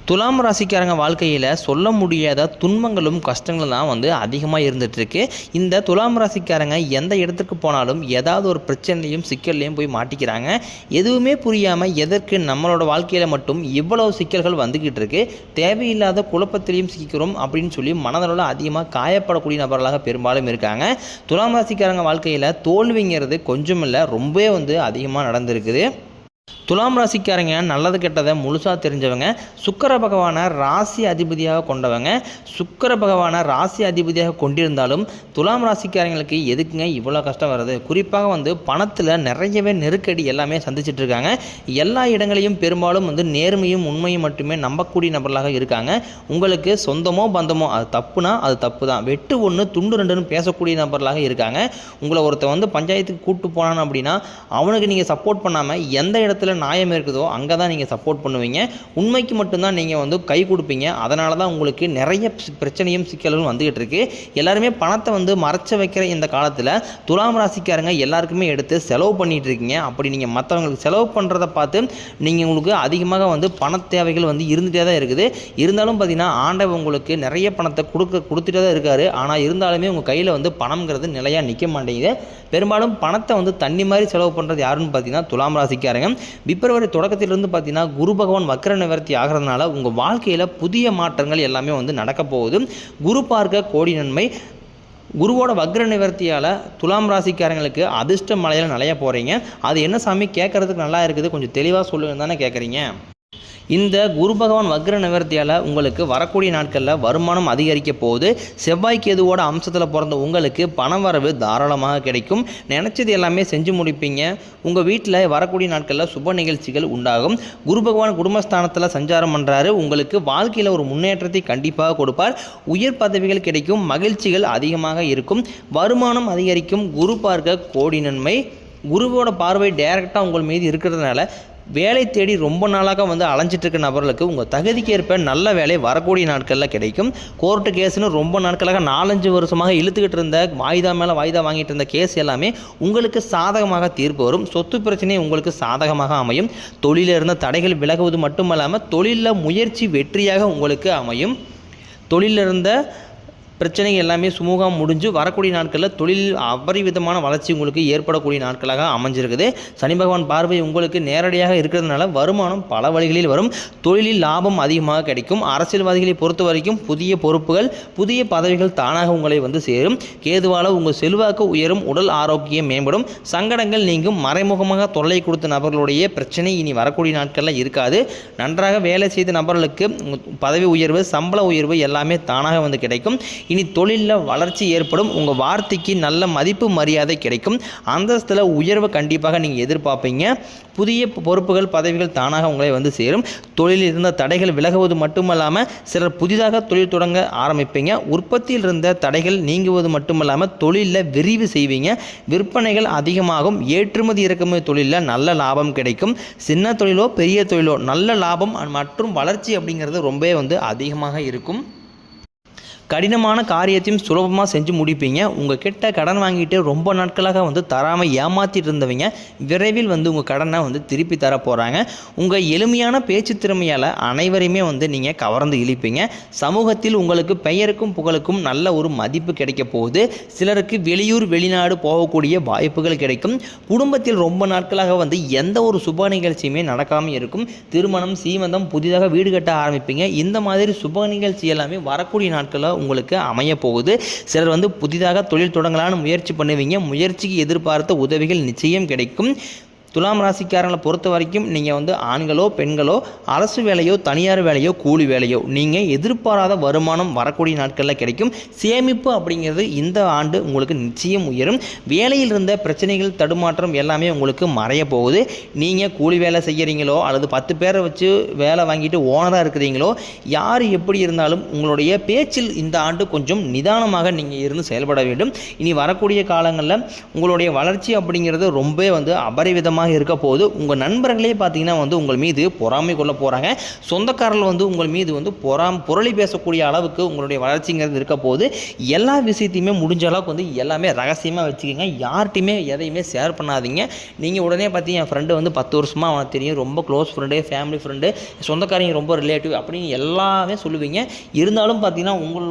துலாம் ராசிக்காரங்க வாழ்க்கையில் சொல்ல முடியாத துன்பங்களும் கஷ்டங்களும் தான் அதிகமாக இருந்துகிட்ருக்கு. இந்த துலாம் ராசிக்காரங்க எந்த இடத்துக்கு போனாலும் ஏதாவது ஒரு பிரச்சனையும் சிக்கல்லையும் போய் மாட்டிக்கிறாங்க. எதுவுமே புரியாமல் எதற்கு நம்மளோட வாழ்க்கையில் மட்டும் இவ்வளவு சிக்கல்கள் வந்துக்கிட்டு இருக்கு, தேவையில்லாத குழப்பத்திலையும் சிக்கிறோம் அப்படின்னு சொல்லி மனதளவில் அதிகமாக காயப்படக்கூடிய நபர்களாக பெரும்பாலும் இருக்காங்க. துலாம் ராசிக்காரங்க வாழ்க்கையில் தோல்விங்கிறது கொஞ்சம் இல்லை, ரொம்பவே அதிகமாக நடந்திருக்குது. துலாம் ராசிக்காரங்க நல்லது கெட்டதை முழுசாக தெரிஞ்சவங்க. சுக்கிர பகவானை ராசி அதிபதியாக கொண்டவங்க. சுக்கிர பகவானை ராசி அதிபதியாக கொண்டிருந்தாலும் துலாம் ராசிக்காரங்களுக்கு எதுக்குங்க இவ்வளோ கஷ்டம் வருது? குறிப்பாக பணத்தில் நிறையவே நெருக்கடி எல்லாமே சந்திச்சுட்டு இருக்காங்க. எல்லா இடங்களையும் பெரும்பாலும் நேர்மையும் உண்மையும் மட்டுமே நம்பக்கூடிய நபர்களாக இருக்காங்க. உங்களுக்கு சொந்தமோ பந்தமோ அது தப்புனா அது தப்பு தான், வெட்டு ஒன்று துண்டு ரெண்டுன்னு பேசக்கூடிய நபர்களாக இருக்காங்க. உங்களை ஒருத்தர் பஞ்சாயத்துக்கு கூப்பிட்டு போனான் அப்படின்னா அவனுக்கு நீங்கள் சப்போர்ட் பண்ணாமல் எந்த இடத்துல நியாயம் இருக்குதோ அங்கே தான் நீங்கள் சப்போர்ட் பண்ணுவீங்க. உண்மைக்கு மட்டும்தான் நீங்கள் கை கொடுப்பீங்க. அதனால தான் உங்களுக்கு நிறைய பிரச்சனையும் சிக்கல்களும் வந்துகிட்டு இருக்கு. எல்லாருமே பணத்தை மறைச்ச வைக்கிற இந்த காலத்தில் துலாம் ராசிக்காரங்க எல்லாருக்குமே எடுத்து செலவு பண்ணிட்டு இருக்கீங்க. அப்படி நீங்கள் மற்றவங்களுக்கு செலவு பண்ணுறதை பார்த்து நீங்கள் உங்களுக்கு அதிகமாக பண தேவைகள் இருந்துகிட்டே தான் இருக்குது. இருந்தாலும் பார்த்தீங்கன்னா ஆண்டவன் உங்களுக்கு நிறைய பணத்தை கொடுத்துட்டே தான் இருக்காரு. ஆனால் இருந்தாலுமே உங்கள் கையில் பணம்ங்கிறது நிலையாக நிற்க மாட்டேங்குது. பெரும்பாலும் பணத்தை தண்ணி மாதிரி செலவு பண்ணுறது யாருன்னு பார்த்தீங்கன்னா துலாம் ராசிக்காரங்க. பிப்ரவரி தொடக்கத்திலிருந்து பார்த்தீங்கன்னா குரு பகவான் வக்ர நிவர்த்தி ஆகிறதுனால உங்கள் வாழ்க்கையில் புதிய மாற்றங்கள் எல்லாமே நடக்க போகுது. குரு பார்க்க கோடி நன்மை. குருவோட வக்ர நிவர்த்தியால் துலாம் ராசிக்காரங்களுக்கு அதிர்ஷ்ட மலையில் நலைய போகிறீங்க. அது என்ன சாமி கேட்குறதுக்கு நல்லா இருக்குது, கொஞ்சம் தெளிவாக சொல்லுங்க தானே கேட்குறீங்க. இந்த குரு பகவான் வக்ர நிவர்த்தியால் உங்களுக்கு வரக்கூடிய நாட்களில் வருமானம் அதிகரிக்க போகுது. செவ்வாய் கேதுவோட அம்சத்தில் பிறந்த உங்களுக்கு பண வரவு தாராளமாக கிடைக்கும். நினச்சது எல்லாமே செஞ்சு முடிப்பீங்க. உங்கள் வீட்டில் வரக்கூடிய நாட்களில் சுப நிகழ்ச்சிகள் உண்டாகும். குரு பகவான் குடும்பஸ்தானத்தில் சஞ்சாரம் பண்ணுறாரு. உங்களுக்கு வாழ்க்கையில் ஒரு முன்னேற்றத்தை கண்டிப்பாக கொடுப்பார். உயர் பதவிகள் கிடைக்கும். மகிழ்ச்சிகள் அதிகமாக இருக்கும். வருமானம் அதிகரிக்கும். குரு பார்க்க கோடி நன்மை. குருவோட பார்வை டைரக்டாக உங்கள் மீது இருக்கிறதுனால வேலை தேடி ரொம்ப நாளாக அலைஞ்சிட்டு இருக்க நபர்களுக்கு உங்கள் தகுதிக்கு ஏற்ப நல்ல வேலை வரக்கூடிய நாட்களில் கிடைக்கும். கோர்ட்டு கேஸுன்னு ரொம்ப நாட்களாக 4-5 வருஷமாக இழுத்துக்கிட்டு இருந்த வாய்தா மேலே வாய்தா வாங்கிட்டு இருந்த கேஸ் எல்லாமே உங்களுக்கு சாதகமாக தீர்ப்பு வரும். சொத்து பிரச்சனை உங்களுக்கு சாதகமாக அமையும். தொழிலில் இருந்த தடைகள் விலகுவது மட்டுமல்லாமல் தொழிலில் முயற்சி வெற்றியாக உங்களுக்கு அமையும். தொழிலில் இருந்த பிரச்சனைகள் எல்லாமே சுமூகம் முடிஞ்சு வரக்கூடிய நாட்களில் தொழில் அபரிவிதமான வளர்ச்சி உங்களுக்கு ஏற்படக்கூடிய நாட்களாக அமைஞ்சிருக்குது. சனி பகவான் பார்வை உங்களுக்கு நேரடியாக இருக்கிறதுனால வருமானம் பல வழிகளில் வரும். தொழிலில் லாபம் அதிகமாக கிடைக்கும். அரசியல்வாதிகளை பொறுத்த வரைக்கும் புதிய பொறுப்புகள் புதிய பதவிகள் தானாக உங்களை சேரும். கேதுவால் உங்கள் செல்வாக்கு உயரும். உடல் ஆரோக்கியம் மேம்படும். சங்கடங்கள் நீங்கும். மறைமுகமாக தொல்லை கொடுத்த நபர்களுடைய பிரச்சனை இனி வரக்கூடிய நாட்களில் இருக்காது. நன்றாக வேலை செய்த நபர்களுக்கு பதவி உயர்வு சம்பள உயர்வு எல்லாமே தானாக கிடைக்கும். இனி தொழிலில் வளர்ச்சி ஏற்படும். உங்கள் வார்த்தைக்கு நல்ல மதிப்பு மரியாதை கிடைக்கும். அந்தஸ்தில் உயர்வு கண்டிப்பாக நீங்கள் எதிர்பார்ப்பீங்க. புதிய பொறுப்புகள் பதவிகள் தானாக உங்களை சேரும். தொழிலில் இருந்த தடைகள் விலகுவது மட்டுமல்லாமல் சிலர் புதிதாக தொழில் தொடங்க ஆரம்பிப்பீங்க. உற்பத்தியில் இருந்த தடைகள் நீங்குவது மட்டுமல்லாமல் தொழிலில் விரிவு செய்வீங்க. விற்பனைகள் அதிகமாகும். ஏற்றுமதி இறக்குமதி தொழிலில் நல்ல லாபம் கிடைக்கும். சின்ன தொழிலோ பெரிய தொழிலோ நல்ல லாபம் மற்றும் வளர்ச்சி அப்படிங்கிறது ரொம்பவே அதிகமாக இருக்கும். கடினமான காரியத்தையும் சுலபமாக செஞ்சு முடிப்பீங்க. உங்கள் கிட்ட கடன் வாங்கிட்டு ரொம்ப நாட்களாக தராமல் ஏமாற்றிட்டு இருந்தவங்க விரைவில் உங்கள் கடனை திருப்பி தர போகிறாங்க. உங்கள் எளிமையான பேச்சு திறமையால் அனைவரையுமே நீங்கள் கவர்ந்து இழுப்பீங்க. சமூகத்தில் உங்களுக்கு பெயருக்கும் புகழுக்கும் நல்ல ஒரு மதிப்பு கிடைக்க போகுது. சிலருக்கு வெளியூர் வெளிநாடு போகக்கூடிய வாய்ப்புகள் கிடைக்கும். குடும்பத்தில் ரொம்ப நாட்களாக எந்த ஒரு சுப நிகழ்ச்சியுமே நடக்காமல் இருக்கும். திருமணம் சீமந்தம் புதிதாக வீடு கட்ட ஆரம்பிப்பீங்க. இந்த மாதிரி சுப நிகழ்ச்சி எல்லாமே வரக்கூடிய நாட்களில் உங்களுக்கு அமைய போகுது. சிலர் புதிதாக தொழில் தொடங்கலான்னு முயற்சி பண்ணுவீங்க. முயற்சிக்கு எதிர்பார்த்த உதவிகள் நிச்சயம் கிடைக்கும். துலாம் ராசிக்காரங்களை பொறுத்த வரைக்கும் நீங்கள் ஆண்களோ பெண்களோ அரசு வேலையோ தனியார் வேலையோ கூலி வேலையோ நீங்கள் எதிர்பாராத வருமானம் வரக்கூடிய நாட்களில் கிடைக்கும். சேமிப்பு அப்படிங்கிறது இந்த ஆண்டு உங்களுக்கு நிச்சயம் உயரும். வேலையில் இருந்த பிரச்சனைகள் தடுமாற்றம் எல்லாமே உங்களுக்கு மறைய போகுது. நீங்கள் கூலி வேலை செய்கிறீங்களோ அல்லது 10 பேரை வச்சு வேலை வாங்கிட்டு ஓனராக இருக்கிறீங்களோ யார் எப்படி இருந்தாலும் உங்களுடைய பேச்சில் இந்த ஆண்டு கொஞ்சம் நிதானமாக நீங்கள் இருந்து செயல்பட வேண்டும். இனி வரக்கூடிய காலங்களில் உங்களுடைய வளர்ச்சி அப்படிங்கிறது ரொம்ப அபரிவிதமாக விஷயமாக இருக்க போது. உங்கள் நண்பர்களே பார்த்தீங்கன்னா வந்து உங்கள் மீது பொறாமை கொள்ள போகிறாங்க. சொந்தக்காரர்கள் வந்து உங்கள் மீது வந்து புரளி பேசக்கூடிய அளவுக்கு உங்களுடைய வளர்ச்சிங்கிறது இருக்க போது. எல்லா விஷயத்தையுமே முடிஞ்ச அளவுக்கு வந்து எல்லாமே ரகசியமாக வச்சுக்கோங்க. யார்கிட்டையுமே எதையுமே ஷேர் பண்ணாதீங்க. நீங்கள் உடனே பார்த்தீங்க என் ஃப்ரெண்டு வந்து 10 வருஷமாக அவனை தெரியும், ரொம்ப க்ளோஸ் ஃப்ரெண்டு, ஃபேமிலி ஃப்ரெண்டு, சொந்தக்காரங்க ரொம்ப ரிலேட்டிவ் அப்படின்னு எல்லாமே சொல்லுவீங்க. இருந்தாலும் பார்த்தீங்கன்னா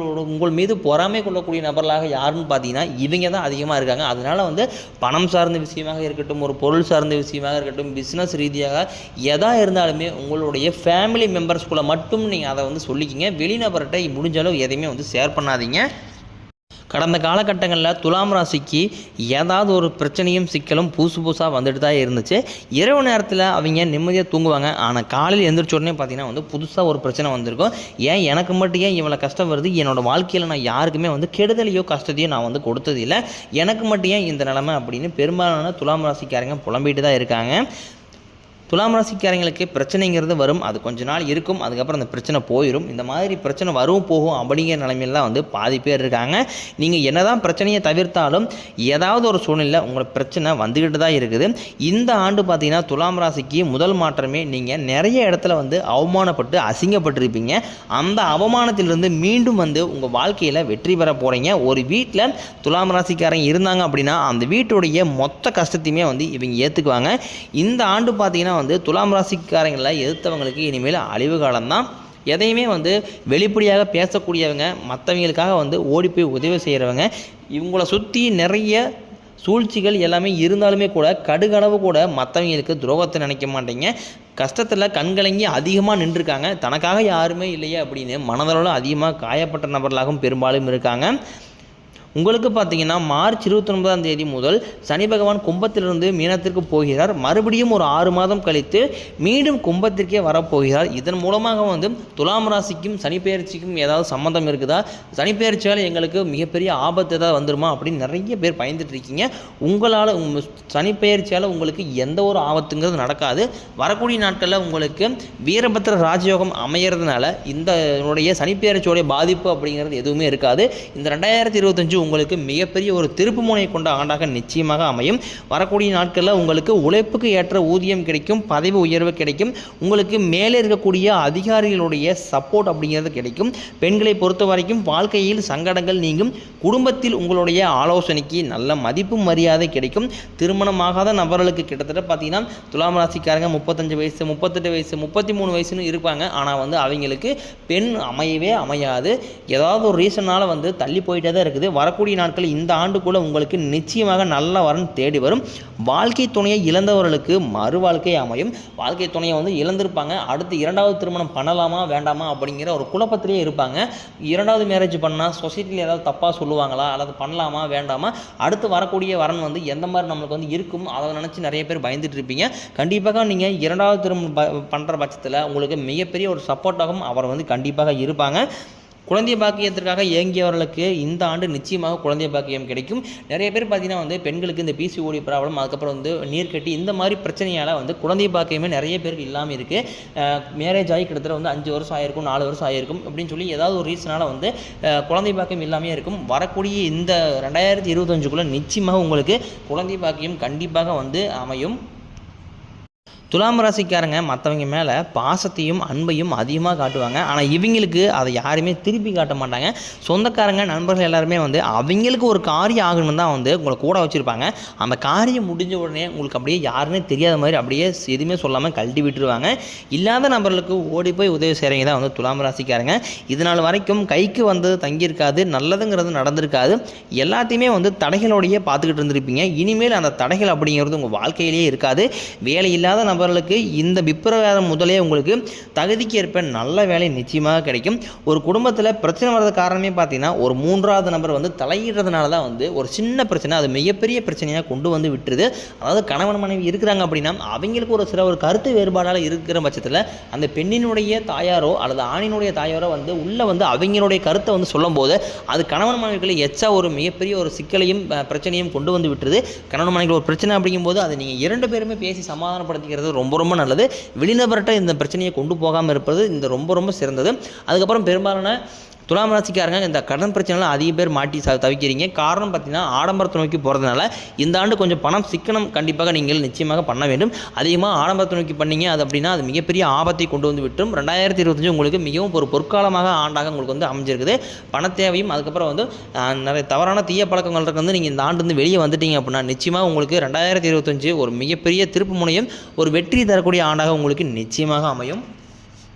உங்கள் மீது பொறாமை கொள்ளக்கூடிய நபர்களாக யாருன்னு பார்த்தீங்கன்னா இவங்க தான் அதிகமாக இருக்காங்க. அதனால் வந்து பணம் சார்ந்த விஷயமாக இருக்கட்டும், ஒரு பொருள் சார்ந்த விஷயமாக இருக்கட்டும், பிஸ்னஸ் ரீதியாக எதா இருந்தாலுமே உங்களுடைய ஃபேமிலி மெம்பர்ஸ்குள்ளே மட்டும் நீங்கள் அதை வந்து சொல்லிக்கிங்க. வெளிநபர்கிட்ட முடிஞ்ச அளவு எதையுமே வந்து ஷேர் பண்ணாதீங்க. கடந்த காலகட்டங்களில் துலாம் ராசிக்கு ஏதாவது ஒரு பிரச்சனையும் சிக்கலும் புதுசாக வந்துட்டு தான் இருந்துச்சு. இரவு நேரத்தில் அவங்க நிம்மதியாக தூங்குவாங்க. ஆனால் காலையில் எழுந்திரிச்ச உடனே பார்த்தீங்கன்னா வந்து புதுசாக ஒரு பிரச்சனை வந்திருக்கும். ஏன் எனக்கு மட்டும் ஏன் இவ்வளோ கஷ்டம் வருது, என்னோடய வாழ்க்கையில் நான் யாருக்குமே வந்து கெடுதலையோ கஷ்டத்தையோ நான் வந்து கொடுத்ததில்லை, எனக்கு மட்டும் ஏன் இந்த நிலைமை அப்படின்னு பெரும்பாலான துலாம் ராசிக்காரங்க புலம்பிட்டு தான் இருக்காங்க. துலாம் ராசிக்காரங்களுக்கு பிரச்சனைங்கிறது வரும், அது கொஞ்ச நாள் இருக்கும், அதுக்கப்புறம் அந்த பிரச்சனை போயிடும். இந்த மாதிரி பிரச்சனை வரும் போகும் அப்படிங்கிற நிலைமையில் தான் வந்து பாதி பேர் இருக்காங்க. நீங்கள் என்னதான் பிரச்சனையை தவிர்த்தாலும் ஏதாவது ஒரு சூழ்நிலை உங்களுக்கு பிரச்சனை வந்துக்கிட்டு தான் இருக்குது. இந்த ஆண்டு பார்த்தீங்கன்னா துலாம் ராசிக்கு முதல் மாற்றமே நீங்கள் நிறைய இடத்துல வந்து அவமானப்பட்டு அசிங்கப்பட்டிருப்பீங்க. அந்த அவமானத்திலிருந்து மீண்டும் வந்து உங்கள் வாழ்க்கையில் வெற்றி பெற போகிறீங்க. ஒரு வீட்டில் துலாம் ராசிக்காரங்க இருந்தாங்க அப்படின்னா அந்த வீட்டுடைய மொத்த கஷ்டத்தையுமே வந்து இவங்க ஏற்றுக்குவாங்க. இந்த ஆண்டு பார்த்தீங்கன்னா வந்து துலாம் ராசிக்காரங்களை எதிர்த்தவங்களுக்கு இனிமேல் அழிவு காலம்தான். எதையுமே வந்து வெளிப்படையாக பேசக்கூடியவங்க, மற்றவங்களுக்காக வந்து ஓடி போய் உதவி செய்கிறவங்க, இவங்களை சுற்றி நிறைய சூழ்ச்சிகள் எல்லாமே இருந்தாலுமே கூட கடுகளவு கூட மற்றவங்களுக்கு துரோகத்தை நினைக்க மாட்டீங்க. கஷ்டத்தில் கண்கலங்கி அதிகமாக நின்றுருக்காங்க. தனக்காக யாருமே இல்லையே அப்படின்னு மனதளவில் அதிகமாக காயப்பட்ட நபர்களாகவும் பெரும்பாலும் இருக்காங்க. உங்களுக்கு பார்த்தீங்கன்னா மார்ச் 29ஆம் தேதி முதல் சனி பகவான் கும்பத்திலிருந்து மீனத்திற்கு போகிறார். மறுபடியும் ஒரு 6 மாதம் கழித்து மீண்டும் கும்பத்திற்கே வரப்போகிறார். இதன் மூலமாக வந்து துலாம் ராசிக்கும் சனி பெயர்ச்சிக்கும் ஏதாவது சம்மந்தம் இருக்குதா, சனி பெயர்ச்சியால் எங்களுக்கு மிகப்பெரிய ஆபத்து ஏதாவது வந்துருமா அப்படின்னு நிறைய பேர் பயந்துட்டு இருக்கீங்க. உங்களால் சனி பெயர்ச்சியால் உங்களுக்கு எந்த ஒரு ஆபத்துங்கிறது நடக்காது. வரக்கூடிய நாட்களில் உங்களுக்கு வீரபத்திர ராஜயோகம் அமையறதுனால இந்த சனி பெயர்ச்சியோடைய பாதிப்பு அப்படிங்கிறது எதுவுமே இருக்காது. இந்த 2025 உங்களுக்கு மிகப்பெரிய ஒரு திருப்பு முனை கொண்ட ஆண்டாக நிச்சயமாக அமையும். வரக்கூடிய நாட்களில் உங்களுக்கு உழைப்புக்கு ஏற்ற ஊதியம் கிடைக்கும், பதவி உயர்வு கிடைக்கும், உங்களுக்கு மேலே இருக்கக்கூடிய அதிகாரிகளுடைய சப்போர்ட் அப்படிங்கிறது கிடைக்கும். பெண்களை பொறுத்த வரைக்கும் வாழ்க்கையில் சங்கடங்கள் நீங்கும். குடும்பத்தில் உங்களுடைய ஆலோசனைக்கு நல்ல மதிப்பு மரியாதை கிடைக்கும். திருமணமாகாத நபர்களுக்கு கிட்டத்தட்ட பார்த்தீங்கன்னா துலாம் ராசிக்காரங்க 35 வயசு, 38 வயசு, 33 வயசுன்னு இருப்பாங்க. ஆனால் வந்து அவங்களுக்கு பெண் அமையவே அமையாது. ஏதாவது ஒரு ரீசனால் வந்து தள்ளி போயிட்டே தான் இருக்குது. வரக்கூடிய நாட்கள் இந்த ஆண்டுக்குள்ள உங்களுக்கு நிச்சயமாக நல்ல வரன் தேடி வரும். வாழ்க்கை துணையை இழந்தவர்களுக்கு மறு வாழ்க்கை அமையும். வாழ்க்கை துணையை வந்து இழந்திருப்பாங்க, அடுத்து 2வது திருமணம் பண்ணலாமா வேண்டாமா அப்படிங்கிற ஒரு குழப்பத்திலே இருப்பாங்க. 2வது மேரேஜ் பண்ணால் சொசைட்டியில் ஏதாவது தப்பாக சொல்லுவாங்களா, அல்லது பண்ணலாமா வேண்டாமா, அடுத்து வரக்கூடிய வரன் வந்து எந்த மாதிரி நம்மளுக்கு வந்து இருக்கும், அதை நினச்சி நிறைய பேர் பயந்துட்டு இருப்பீங்க. கண்டிப்பாக நீங்கள் 2வது திருமணம் பண்ணுற பட்சத்தில் உங்களுக்கு மிகப்பெரிய ஒரு சப்போர்ட்டாகவும் அவர் வந்து கண்டிப்பாக இருப்பாங்க. குழந்தை பாக்கியத்திற்காக இயங்கியவர்களுக்கு இந்த ஆண்டு நிச்சயமாக குழந்தை பாக்கியம் கிடைக்கும். நிறைய பேர் பார்த்தீங்கன்னா வந்து பெண்களுக்கு இந்த பிசிஓடி ப்ராப்ளம், அதுக்கப்புறம் வந்து நீர்க்கட்டி, இந்த மாதிரி பிரச்சனையால் வந்து குழந்தை பாக்கியமே நிறைய பேருக்கு இல்லாமல் இருக்குது. மேரேஜ் ஆகி கிட்டத்தட்ட வந்து 5 வருஷம் ஆகிருக்கும், 4 வருஷம் ஆகிருக்கும் அப்படின்னு சொல்லி ஏதாவது ஒரு ரீசனால் வந்து குழந்தை பாக்கியம் இல்லாமே இருக்கும். வரக்கூடிய இந்த 2025க்குள்ளே நிச்சயமாக உங்களுக்கு குழந்தை பாக்கியம் கண்டிப்பாக வந்து அமையும். துலாம் ராசிக்காரங்க மற்றவங்க மேலே பாசத்தையும் அன்பையும் அதிகமாக காட்டுவாங்க. ஆனால் இவங்களுக்கு அதை யாருமே திருப்பி காட்ட மாட்டாங்க. சொந்தக்காரங்க நண்பர்கள் எல்லாருமே வந்து அவங்களுக்கு ஒரு காரியம் ஆகணும்னு தான் வந்து உங்களை கூட வச்சுருப்பாங்க. அந்த காரியம் முடிஞ்ச உடனே உங்களுக்கு அப்படியே யாருன்னே தெரியாத மாதிரி அப்படியே எதுவுமே சொல்லாமல் கழட்டி விட்டுருவாங்க. இல்லாத நபர்களுக்கு ஓடி போய் உதவி செய்கிறவங்க தான் வந்து துலாம் ராசிக்காரங்க. இதனால் வரைக்கும் கைக்கு வந்து தங்கியிருக்காது, நல்லதுங்கிறது நடந்திருக்காது, எல்லாத்தையுமே வந்து தடைகளோடையே பார்த்துக்கிட்டு இருந்திருப்பீங்க. இனிமேல் அந்த தடைகள் அப்படிங்கிறது உங்கள் வாழ்க்கையிலேயே இருக்காது. வேலை இல்லாத நபர்களுக்கு இந்த பிப்ரவரி முதலே உங்களுக்கு தகுதிக்கு ஏற்ப நல்ல வேலை நிச்சயமாக கிடைக்கும். ஒரு குடும்பத்தில் பிரச்சனை வர்றது காரணமே பார்த்தீங்கன்னா ஒரு 3வது நபர் வந்து தலையிடுறதுனால தான் வந்து ஒரு சின்ன பிரச்சனை அது மிகப்பெரிய பிரச்சனையாக கொண்டு வந்து விட்டுருது. அதாவது கணவன் மனைவி இருக்கிறாங்க அப்படின்னா அவங்களுக்கு ஒரு கருத்து வேறுபாடால் இருக்கிற பட்சத்தில் அந்த பெண்ணினுடைய தாயாரோ அல்லது ஆணினுடைய தாயாரோ வந்து உள்ளே வந்து அவங்களுடைய கருத்தை வந்து சொல்லும் போது அது கணவன் மனைவிகளை எச்சா ஒரு மிகப்பெரிய ஒரு சிக்கலையும் பிரச்சனையும் கொண்டு வந்து விட்டுருது. கணவன் மனைவிகள் ஒரு பிரச்சனை அப்படிங்கும்போது அதை நீங்கள் 2 பேருமே பேசி சமாதானப்படுத்திக்கிறது ரொம்ப ரொம்ப நல்லது. வெளிநபர்கிட்ட இந்த பிரச்சனையை கொண்டு போகாமல் இருப்பது இந்த ரொம்ப ரொம்ப சிறந்தது. அதுக்கப்புறம் பெரும்பாலான துலாம் ராசிக்காரங்க இந்த கடன் பிரச்சனைலாம் அதிக பேர் மாட்டி தவிக்கிறீங்க. காரணம் பார்த்தீங்கன்னா ஆடம்பரத்தை நோக்கி போகிறதுனால இந்த ஆண்டு கொஞ்சம் பணம் சிக்கனம் கண்டிப்பாக நீங்கள் நிச்சயமாக பண்ண வேண்டும். அதிகமாக ஆடம்பரத்தை நோக்கி பண்ணீங்க அது அப்படின்னா அது மிகப்பெரிய ஆபத்தை கொண்டு வந்து விட்டும். 2025 உங்களுக்கு மிகவும் ஒரு பொற்காலமாக ஆண்டாக உங்களுக்கு வந்து அமைஞ்சிருக்குது. பண தேவையும் அதுக்கப்புறம் வந்து நிறைய தவறான தீய பழக்கங்களுக்கு வந்து நீங்கள் இந்த ஆண்டு வந்து வெளியே வந்துட்டீங்க அப்படின்னா நிச்சயமாக உங்களுக்கு 2025 ஒரு மிகப்பெரிய திருப்பு முனையும் ஒரு வெற்றி தரக்கூடிய ஆண்டாக உங்களுக்கு நிச்சயமாக அமையும்.